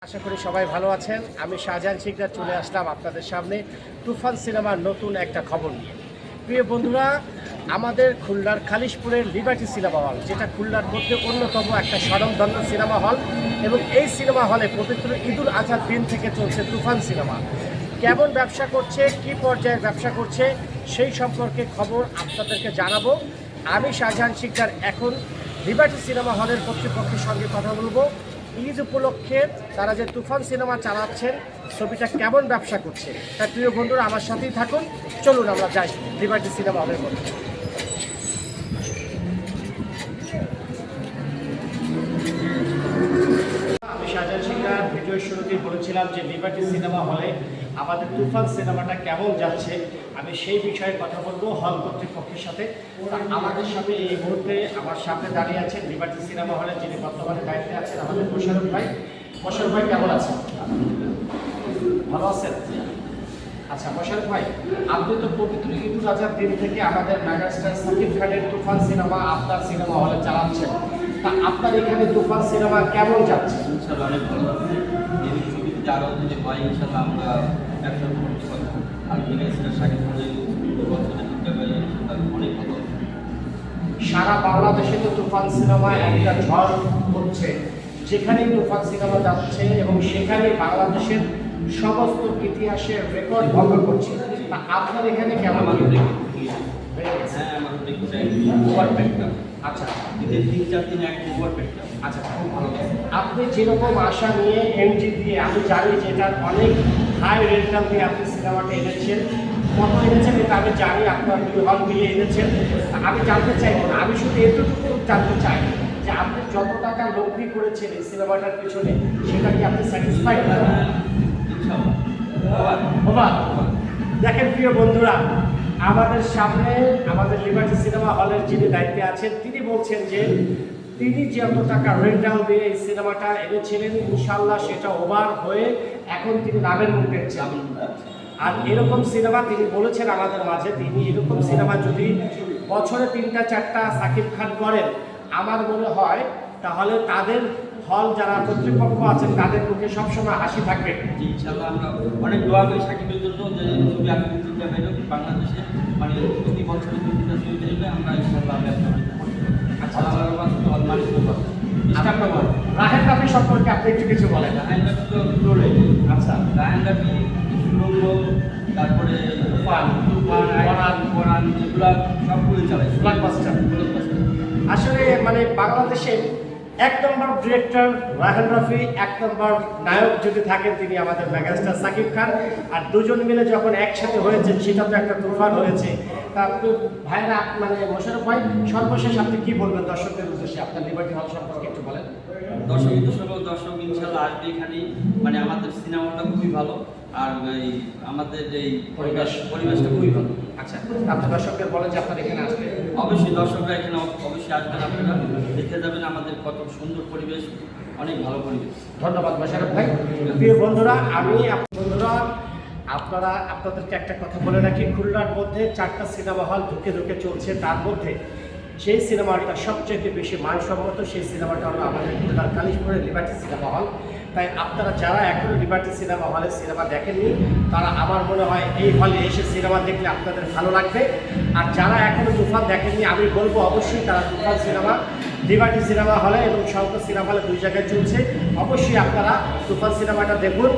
আশা করি সবাই ভালো আছেন। আমি শাহজাহান শিকদার চলে আসলাম আপনাদের সামনে তুফান সিনেমার নতুন একটা খবর নিয়ে। প্রিয় বন্ধুরা, আমাদের খুলনার খালিশপুরের লিবার্টি সিনেমা হল, যেটা খুলনার মধ্যে অন্যতম একটা স্বনামধন্য সিনেমা হল, এবং এই সিনেমা হলে পবিত্র ঈদুল আজহার দিন থেকে চলছে তুফান সিনেমা। কেমন ব্যবসা করছে, কি পর্যায়ে ব্যবসা করছে, সেই সম্পর্কে খবর আপনাদেরকে জানাবো। আমি শাহজাহান শিকদার এখন লিবার্টি সিনেমা হলের কর্তৃপক্ষের সঙ্গে কথা বলবো। ঈদ উপলক্ষে তারা যে তুফান সিনেমা চালাচ্ছেন, ছবিটা কেমন ব্যবসা করছে। তাই প্রিয় বন্ধুরা, আমার সাথেই থাকুন। চলুন আমরা যাই লিবার্টি সিনেমা হলের মধ্যে। আমি শাহজাহান শিকদার ভিডিওর শুরুতেই বলেছিলাম যে লিবার্টি সিনেমা হলে আমাদের তুফান সিনেমাটা কেমন যাচ্ছে, আমি সেই বিষয়ে কথা বলবো হল কর্তৃপক্ষের সাথে। আমাদের সাথে এই মুহূর্তে আমার সামনে দাঁড়িয়ে আছেন লিবার্টি সিনেমা হলে যিনি বর্তমানে দায়িত্বে আছেন আমাদের মোশাররফ ভাই। মোশাররফ ভাই কেমন আছেন? ভালো আছেন? আচ্ছা মোশাররফ ভাই, আপনি তো পবিত্র ঈদুল আজহার দিন থেকে আমাদের মেগাস্টার সাকিব খানের তুফান সিনেমা আপনার সিনেমা হলে চালাচ্ছেন। তা আপনার এখানে তুফান সিনেমা কেমন যাচ্ছে? ইনশাআল্লাহ অনেক ভালো আছে। এই ছবিতে আরও যদি হয় ইনশাআল্লাহ আমরা ব্যবসা করতে পারবো। আর মেগাস্টার সাকিব খানের বছরে দিতে পারি অনেক ভালো। সারা বাংলাদেশে তো তুফান সিনেমা একটা ঝড় হচ্ছে, যেখানেই তুফান সিনেমা যাচ্ছে এবং সেখানেই বাংলাদেশের সমস্ত ইতিহাসের রেকর্ড ভঙ্গ করছে। তা আপনার এখানে কেমন? হ্যাঁ, আমাদের দেখতে পারফেক্ট। আচ্ছা, ঈদের 3-4 দিন একদম পারফেক্ট। আচ্ছা, খুব ভালো। আপনি যেরকম আশা নিয়ে এমজি দিয়ে, আমি জানি যে এটার অনেক হাই রেন্টাল দিয়ে আপনি সিনেমাটা এনেছেন, কত এনেছেন এটা আমি জানি, আপনার দুই হল মিলিয়ে এনেছেন। আমি জানতে চাইব না, আমি শুধু এতটুকু জানতে চাই যে আপনি যত টাকা লগ্নি করেছেন এই সিনেমাটার পিছনে, সেটা কি আপনি স্যাটিসফাইড? দেখেন প্রিয় বন্ধুরা, আমাদের সামনে আমাদের লিবার্টি সিনেমা হলের যিনি দায়িত্বে আছেন তিনি বলছেন যে তিনি যত টাকা রেন্টাল দিয়ে এই সিনেমাটা এনেছিলেন ইনশাল্লাহ সেটা ওভার হয়ে এখন তিনি লাভের মুখ দেখছেন। আর এরকম সিনেমা তিনি বলেছেন আমাদের মাঝে, তিনি এরকম সিনেমা যদি বছরে 3-4টা সাকিব খান করেন, আমার মনে হয় তাহলে তাদের হল যারা কর্তৃপক্ষ আছেন তাদের মুখে সবসময় হাসি থাকবে। ইনশাআল্লাহ আমরা অনেক দোয়া করি সাকিবের জন্য যে ছবি আগামী দিনে বেরোক বাংলাদেশে, মানে প্রতি বছরে 2-3টা ছবি বেরোবে, আমরা ইনশাআল্লাহ ব্যবসা করতে পারবো। আচ্ছা, হল মালিক রাহেন রাফি সম্পর্কে আপনি একটু কিছু বলেন। রাহেন রাফি তো ফ্লোরে। আচ্ছা, রাহেন রাফি, সুরঙ্গ, তারপরে কোরআন এগুলা সবগুলোই চালায় ব্লকবাস্টার। আসলে মানে বাংলাদেশের 1 নম্বর ডিরেক্টর রাহেন রাফি, 1 নম্বর নায়ক যদি থাকেন তিনি আমাদের মেগাস্টার সাকিব খান। আর দুজন মিলে যখন একসাথে হয়েছে সেটা তো একটা তুফান হয়েছে। তা ভাইরা, মানে মোশাররফ ভাই, সর্বশেষ আপনি কি বলবেন দর্শকদের উদ্দেশ্যে আপনার লিবার্টি হল সম্পর্কে একটু বলেন। দর্শক ইনশাল্লাহ আসবে এখানেই, মানে আমাদের সিনেমাটা খুবই ভালো, আর এই আমাদের এই পরিবেশটা খুবই ভালো। আচ্ছা, আপনি দর্শকদের বলেন যে আপনার এখানে আসবে। অবশ্যই দর্শকরা এখানে অবশ্যই আসবেন, আপনারা দেখে যাবেন আমাদের কত সুন্দর পরিবেশ, অনেক ভালো পরিবেশ। ধন্যবাদ মোশাররফ ভাই। প্রিয় বন্ধুরা, আপনাদেরকে একটা কথা বলে রাখি, খুলনার মধ্যে 4টা সিনেমা হল ধুকে চলছে। তার মধ্যে সেই সিনেমাটা সবচেয়ে বেশি মানসম্মত, সেই সিনেমাটা হলো আমাদের খুলনার খালিশপুরের লিবার্টি সিনেমা হল। তাই আপনারা যারা এখনও লিবার্টি সিনেমা হলে সিনেমা দেখেননি, তারা আমার মনে হয় এই হলে এসে সিনেমা দেখলে আপনাদের ভালো লাগবে। আর যারা এখনও তুফান দেখেননি, আমি বলবো অবশ্যই তারা তুফান সিনেমা লিবার্টি সিনেমা হলে এবং শঙ্কর সিনেমা হলে 2 জায়গায় চলছে, অবশ্যই আপনারা তুফান সিনেমাটা দেখুন।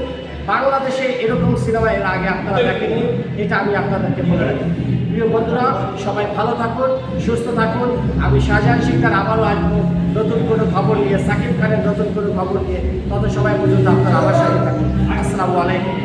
বাংলাদেশে এরকম সিনেমা এর আগে আপনারা দেখেননি, এটা আমি আপনাদেরকে বলে রাখি। প্রিয় বন্ধুরা, সবাই ভালো থাকুন, সুস্থ থাকুন। আমি শাহজাহান শিকদার আবারও আসবো নতুন কোনো খবর নিয়ে, সাকিব খানের নতুন কোনো খবর নিয়ে। তত সবাই পর্যন্ত আপনারা আমার সাথে থাকুন। আসসালামু আলাইকুম।